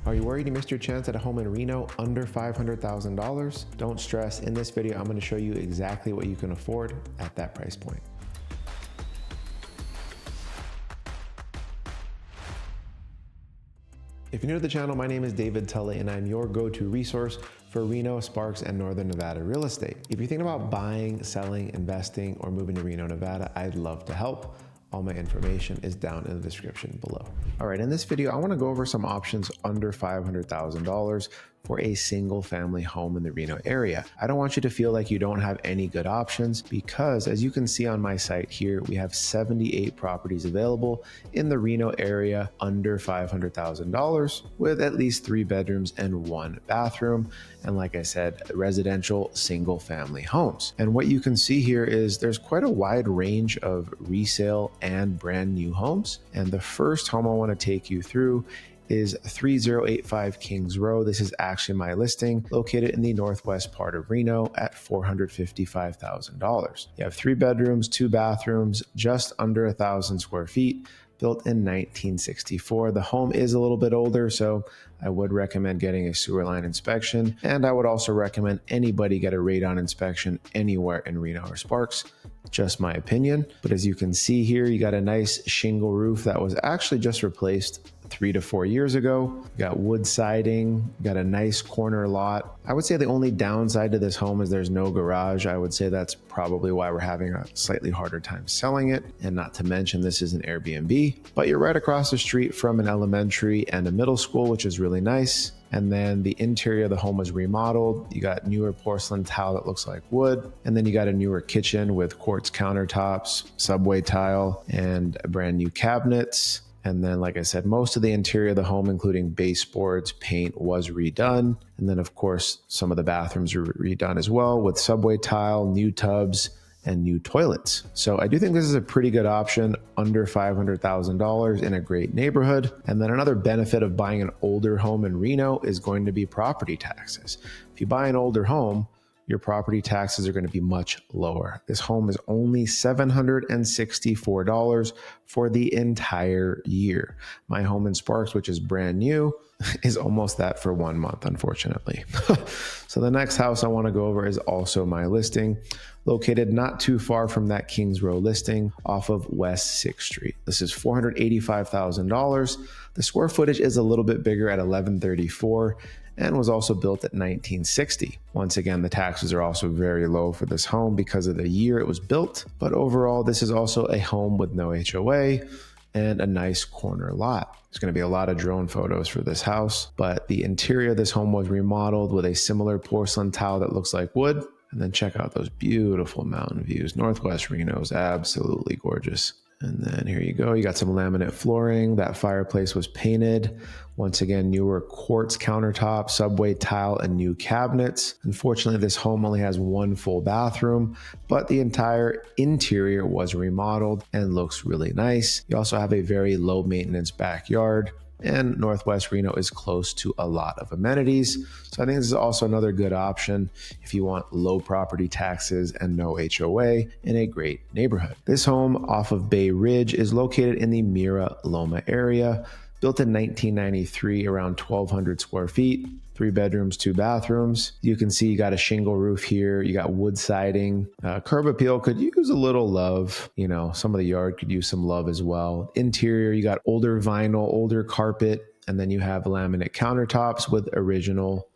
Are you worried you missed your chance at a home in Reno under $500,000? Don't stress. In this video, I'm going to show you exactly what you can afford at that price point. If you're new to the channel, my name is David Tully and I'm your go-to resource for Reno, Sparks, and Northern Nevada real estate. If you're thinking about buying, selling, investing, or moving to Reno, Nevada, I'd love to help. All my information is down in the description below. All right, in this video, I want to go over some options under $500,000 for a single family home in the Reno area. I don't want you to feel like you don't have any good options because as you can see on my site here, we have 78 properties available in the Reno area under $500,000 with at least 3 bedrooms and 1 bathroom. And like I said, residential single family homes. And what you can see here is there's quite a wide range of resale and brand new homes. And the first home I want to take you through is 3085 Kings Row. This is actually my listing located in the northwest part of Reno at $455,000. You have 3 bedrooms, 2 bathrooms, just under 1,000 square feet, built in 1964. The home is a little bit older, so I would recommend getting a sewer line inspection. And I would also recommend anybody get a radon inspection anywhere in Reno or Sparks. Just my opinion. But as you can see here, you got a nice shingle roof that was actually just replaced 3 to 4 years ago. You got wood siding, got a nice corner lot. I would say the only downside to this home is there's no garage. I would say that's probably why we're having a slightly harder time selling it. And not to mention this is an Airbnb, but you're right across the street from an elementary and a middle school, which is really nice. And then the interior of the home was remodeled. You got newer porcelain tile that looks like wood. And then you got a newer kitchen with quartz countertops, subway tile, and brand new cabinets. And then, like I said, most of the interior of the home, including baseboards, paint, was redone. And then, of course, some of the bathrooms are redone as well with subway tile, new tubs, and new toilets. So I do think this is a pretty good option under $500,000 in a great neighborhood. And then another benefit of buying an older home in Reno is going to be property taxes. If you buy an older home, your property taxes are going to be much lower. This home is only $764 for the entire year. My home in Sparks, which is brand new, is almost that for 1 month, unfortunately. So the next house I want to go over is also my listing, located not too far from that Kings Row listing off of West 6th Street. This is $485,000. The square footage is a little bit bigger at 1134 and was also built at 1960. Once again, the taxes are also very low for this home because of the year it was built. But overall, this is also a home with no HOA and a nice corner lot. There's going to be a lot of drone photos for this house, but the interior of this home was remodeled with a similar porcelain tile that looks like wood. And then check out those beautiful mountain views. Northwest Reno is absolutely gorgeous. And then here you go. You got some laminate flooring. That fireplace was painted. Once again, newer quartz countertop, subway tile, and new cabinets. Unfortunately, this home only has 1 full bathroom, but the entire interior was remodeled and looks really nice. You also have a very low maintenance backyard. And Northwest Reno is close to a lot of amenities. So I think this is also another good option if you want low property taxes and no HOA in a great neighborhood. This home off of Bay Ridge is located in the Mira, Loma area, built in 1993, around 1,200 square feet. 3 bedrooms, 2 bathrooms. You can see you got a shingle roof here. You got wood siding. Curb appeal could use a little love. You know, some of the yard could use some love as well. Interior, you got older vinyl, older carpet, and then you have laminate countertops with original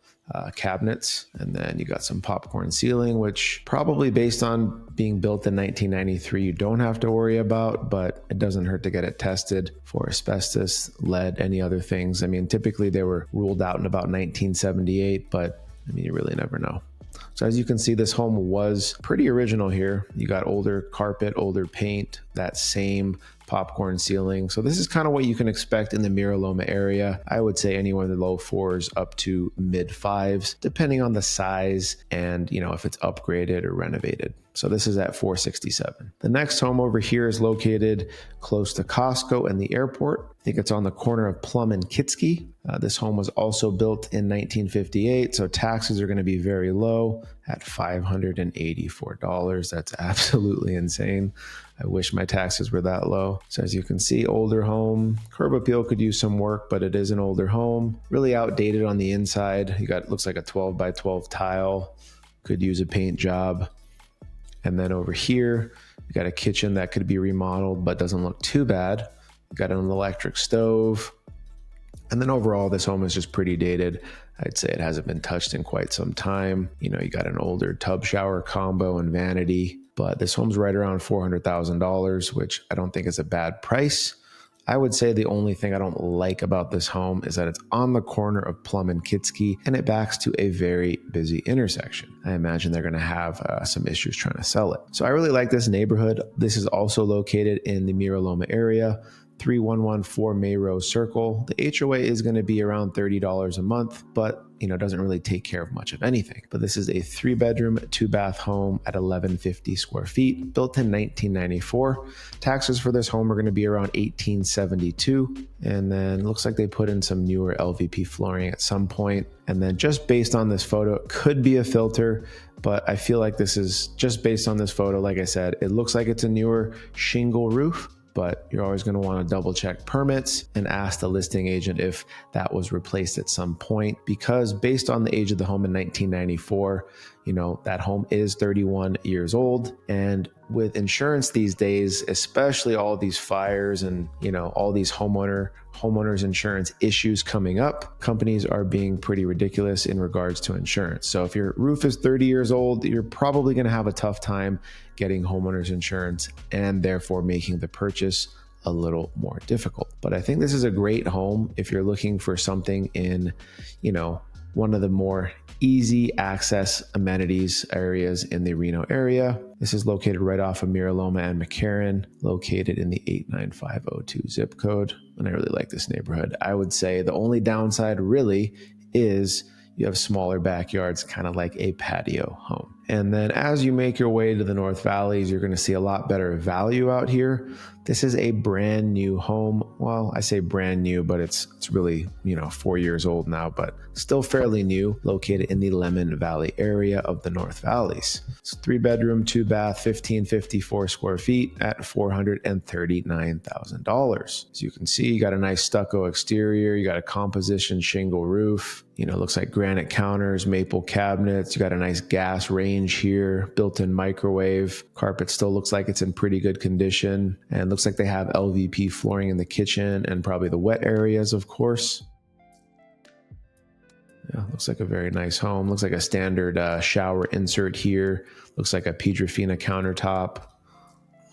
cabinets. And then you got some popcorn ceiling, which probably based on being built in 1993, you don't have to worry about, but it doesn't hurt to get it tested for asbestos, lead, any other things. I mean, typically they were ruled out in about 1978, but I mean, you really never know. So as you can see, this home was pretty original here. You got older carpet, older paint, that same popcorn ceiling. So this is kind of what you can expect in the Mira Loma area. I would say anywhere in the low 4s up to mid 5s, depending on the size and, you know, if it's upgraded or renovated. So this is at 467. The next home over here is located close to Costco and the airport. I think it's on the corner of Plumb and Kietzke. This home was also built in 1958, so taxes are going to be very low at $584. That's absolutely insane. I wish my taxes were that low. So as you can see, older home, curb appeal could use some work, but it is an older home. Really outdated on the inside. You got, looks like a 12 by 12 tile, could use a paint job. And then over here, you got a kitchen that could be remodeled, but doesn't look too bad. You got an electric stove. And then overall, this home is just pretty dated. I'd say it hasn't been touched in quite some time. You know, you got an older tub shower combo and vanity, but this home's right around $400,000, which I don't think is a bad price. I would say the only thing I don't like about this home is that it's on the corner of Plumb and Kietzke, and it backs to a very busy intersection. I imagine they're going to have some issues trying to sell it. So I really like this neighborhood. This is also located in the Mira Loma area, 3114 May Rose Circle. The HOA is going to be around $30 a month, but doesn't really take care of much of anything. But this is a 3-bedroom, 2-bath home at 1150 square feet, built in 1994. Taxes for this home are going to be around $1872. And then it looks like they put in some newer LVP flooring at some point. And then just based on this photo, it could be a filter, but I feel like this is just based on this photo. Like I said, it looks like it's a newer shingle roof, but you're always going to want to double check permits and ask the listing agent if that was replaced at some point, because based on the age of the home in 1994, that home is 31 years old. And with insurance these days, especially all these fires and, all these homeowners insurance issues coming up, companies are being pretty ridiculous in regards to insurance. So if your roof is 30 years old, you're probably going to have a tough time getting homeowners insurance and therefore making the purchase a little more difficult. But I think this is a great home if you're looking for something in, one of the more easy access amenities areas in the Reno area. This is located right off of Mira, Loma, and McCarran, located in the 89502 zip code. And I really like this neighborhood. I would say the only downside really is you have smaller backyards, kind of like a patio home. And then as you make your way to the North Valleys, you're going to see a lot better value out here. This is a brand new home. Well, I say brand new, but it's really, 4 years old now, but still fairly new, located in the Lemmon Valley area of the North Valleys. It's 3-bedroom, 2-bath, 1554 square feet at $439,000. As you can see, you got a nice stucco exterior. You got a composition shingle roof. Looks like granite counters, maple cabinets. You got a nice gas range here, built-in microwave. Carpet still looks like it's in pretty good condition. And looks like they have LVP flooring in the kitchen and probably the wet areas, of course. Yeah, looks like a very nice home. Looks like a standard shower insert here. Looks like a Piedrafina countertop.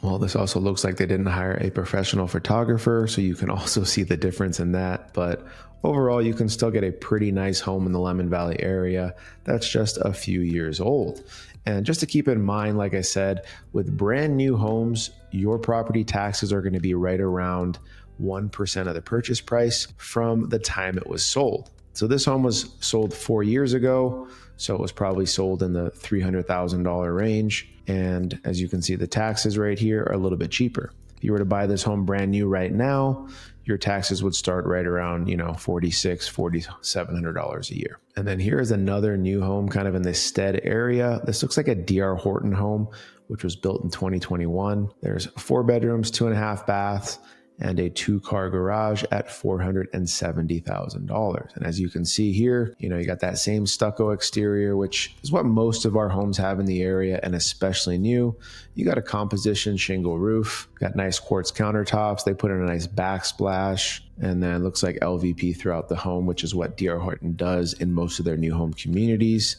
Well, this also looks like they didn't hire a professional photographer, so you can also see the difference in that. But overall, you can still get a pretty nice home in the Lemmon Valley area that's just a few years old. And just to keep in mind, like I said, with brand new homes, your property taxes are going to be right around 1% of the purchase price from the time it was sold. So this home was sold 4 years ago, so it was probably sold in the $300,000 range. And as you can see, the taxes right here are a little bit cheaper. If you were to buy this home brand new right now, your taxes would start right around, $4,700 a year. And then here is another new home kind of in the Stead area. This looks like a DR Horton home, which was built in 2021. There's 4 bedrooms, 2.5 baths, and a 2-car garage at $470,000. And as you can see here, you got that same stucco exterior, which is what most of our homes have in the area, and especially new. You got a composition shingle roof, got nice quartz countertops. They put in a nice backsplash, and then it looks like LVP throughout the home, which is what DR Horton does in most of their new home communities.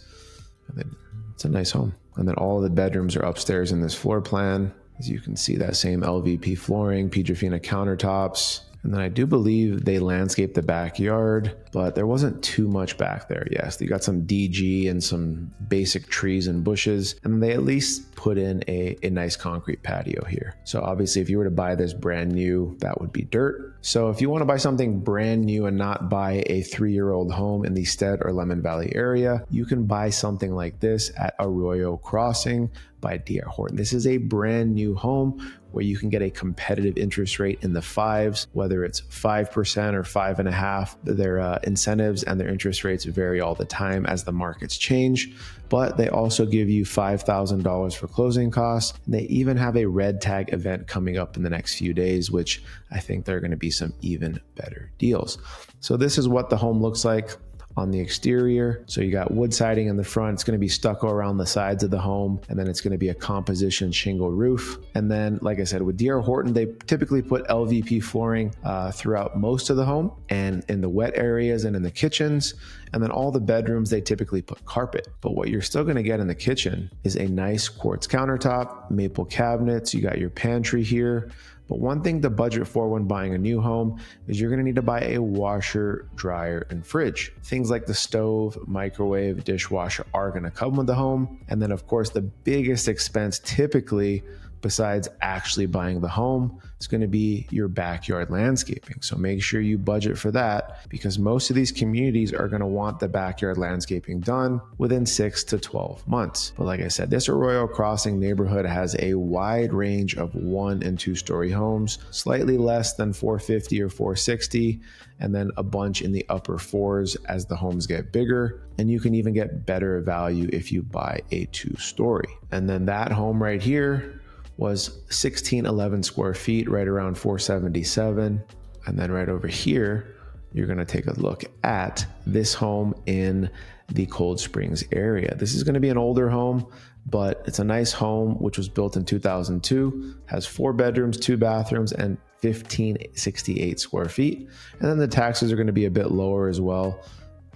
And then it's a nice home. And then all of the bedrooms are upstairs in this floor plan. As you can see, that same LVP flooring, Piedrafina countertops. And then I do believe they landscaped the backyard, but there wasn't too much back there. Yes, they got some DG and some basic trees and bushes, and they at least put in a nice concrete patio here. So obviously, if you were to buy this brand new, that would be dirt. So if you want to buy something brand new and not buy a 3-year-old home in the Stead or Lemmon Valley area, you can buy something like this at Arroyo Crossing by DR Horton. This is a brand new home where you can get a competitive interest rate in the fives, whether it's 5% or 5.5%. Their incentives and their interest rates vary all the time as the markets change, but they also give you $5,000 for closing costs. And they even have a red tag event coming up in the next few days, which I think there are going to be some even better deals. So this is what the home looks like on the exterior. So you got wood siding in the front. It's going to be stucco around the sides of the home. And then it's going to be a composition shingle roof. And then, like I said, with DR Horton, they typically put LVP flooring throughout most of the home and in the wet areas and in the kitchens. And then all the bedrooms, they typically put carpet. But what you're still going to get in the kitchen is a nice quartz countertop, maple cabinets. You got your pantry here. But one thing to budget for when buying a new home is you're going to need to buy a washer, dryer, and fridge. Things like the stove, microwave, dishwasher are going to come with the home. And then, of course, the biggest expense typically, besides actually buying the home, it's going to be your backyard landscaping. So make sure you budget for that, because most of these communities are going to want the backyard landscaping done within 6 to 12 months. But like I said, this Arroyo Crossing neighborhood has a wide range of 1 and 2 story homes, slightly less than 450 or 460, and then a bunch in the upper 4s as the homes get bigger. And you can even get better value if you buy a 2-story. And then that home right here was 1611 square feet, right around 477. And then right over here, you're going to take a look at this home in the Cold Springs area. This is going to be an older home, but it's a nice home, which was built in 2002, has 4 bedrooms, 2 bathrooms, and 1568 square feet. And then the taxes are going to be a bit lower as well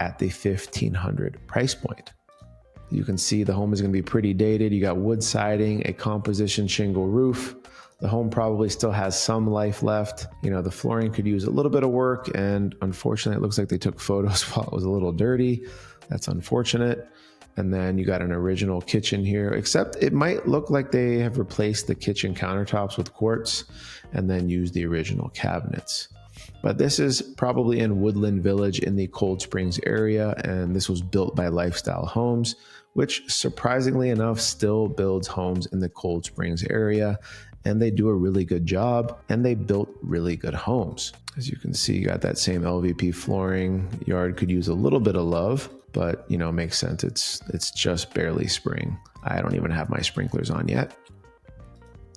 at the $1,500 price point. You can see the home is going to be pretty dated. You got wood siding, a composition shingle roof. The home probably still has some life left. You know, the flooring could use a little bit of work, and unfortunately, it looks like they took photos while it was a little dirty. That's unfortunate. And then you got an original kitchen here, except it might look like they have replaced the kitchen countertops with quartz and then used the original cabinets. But this is probably in Woodland Village in the Cold Springs area, and this was built by Lifestyle Homes, which surprisingly enough still builds homes in the Cold Springs area, and they do a really good job, and they built really good homes. As you can see, you got that same LVP flooring. Yard could use a little bit of love, but you know, makes sense. It's just barely spring. I don't even have my sprinklers on yet.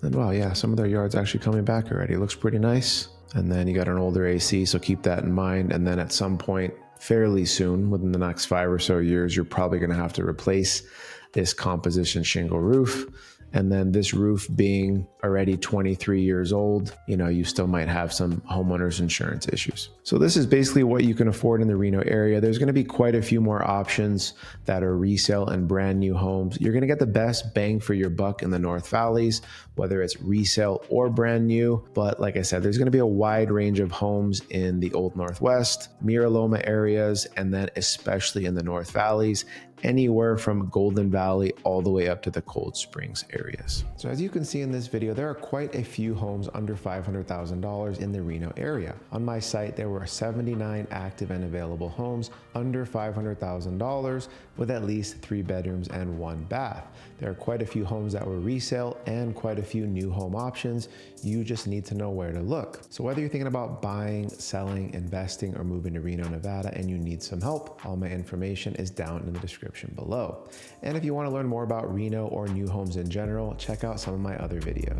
And wow, yeah, some of their yard's actually coming back already. It looks pretty nice. And then you got an older AC, so keep that in mind. And then at some point, fairly soon, within the next 5 or so years, you're probably going to have to replace this composition shingle roof. And then this roof being already 23 years old, you know, you still might have some homeowners insurance issues. So this is basically what you can afford in the Reno area. There's going to be quite a few more options that are resale and brand new homes. You're going to get the best bang for your buck in the North Valleys, whether it's resale or brand new. But like I said, there's going to be a wide range of homes in the Old Northwest, Mira, Loma areas, and then especially in the North Valleys, anywhere from Golden Valley all the way up to the Cold Springs areas. So as you can see in this video, there are quite a few homes under $500,000 in the Reno area. On my site, there were 79 active and available homes under $500,000 with at least 3 bedrooms and 1 bath. There are quite a few homes that were resale and quite a few new home options. You just need to know where to look. So whether you're thinking about buying, selling, investing, or moving to Reno, Nevada, and you need some help, all my information is down in the description below. And if you want to learn more about Reno or new homes in general, check out some of my other videos.